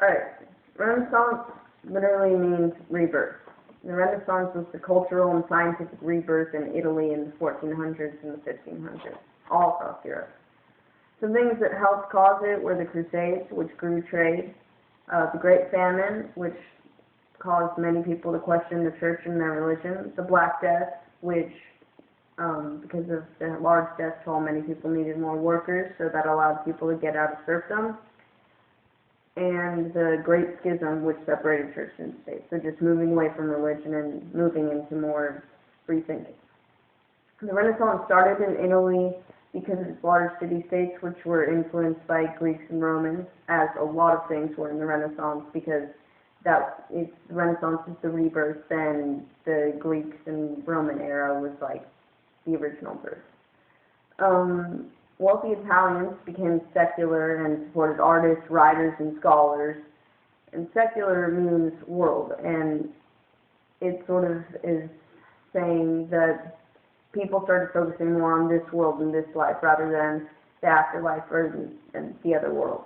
Alright, Renaissance literally means rebirth. The Renaissance was the cultural and scientific rebirth in Italy in the 1400s and the 1500s, all across Europe. Some things that helped cause it were the Crusades, which grew trade, the Great Famine, which caused many people to question the church and their religion, the Black Death, which, because of the large death toll, many people needed more workers, so that allowed people to get out of serfdom, and the Great Schism, which separated church and state, so just moving away from religion and moving into more free thinking. The Renaissance started in Italy because of its large city-states, which were influenced by Greeks and Romans, as a lot of things were in the Renaissance, because the Renaissance is the rebirth, then the Greeks and Roman era was like the original birth. Wealthy Italians became secular and supported artists, writers, and scholars. And secular means world, and it sort of is saying that people started focusing more on this world and this life rather than the afterlife or the other world.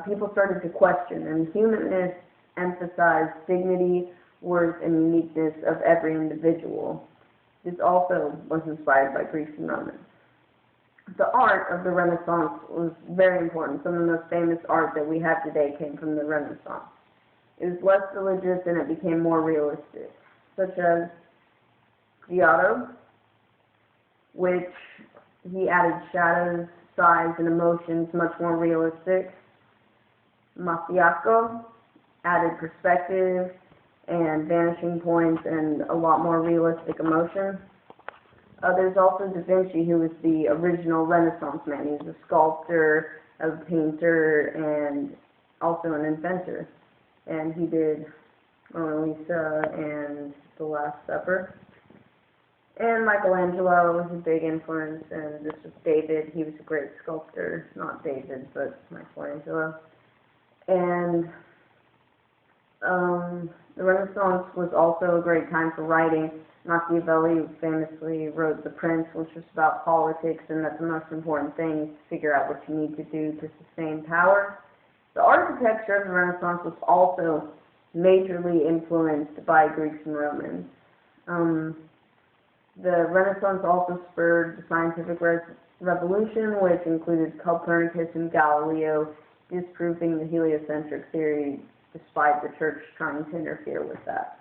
People started to question, and humanists emphasized dignity, worth, and uniqueness of every individual. This also was inspired by Greeks and Romans. The art of the Renaissance was very important. Some of the most famous art that we have today came from the Renaissance. It was less religious and it became more realistic, such as Giotto, which he added shadows, size, and emotions much more realistic. Mafiasco added perspective and vanishing points and a lot more realistic emotion. There's also Da Vinci, who was the original Renaissance man. He was a sculptor, a painter, and also an inventor. And he did Mona Lisa and The Last Supper. And Michelangelo was a big influence, and this was David. He was a great sculptor, not David, but Michelangelo. And the Renaissance was also a great time for writing. Machiavelli famously wrote The Prince, which was about politics, and that the most important thing is to figure out what you need to do to sustain power. The architecture of the Renaissance was also majorly influenced by Greeks and Romans. The Renaissance also spurred the scientific revolution, which included Copernicus and Galileo disproving the heliocentric theory, despite the church trying to interfere with that.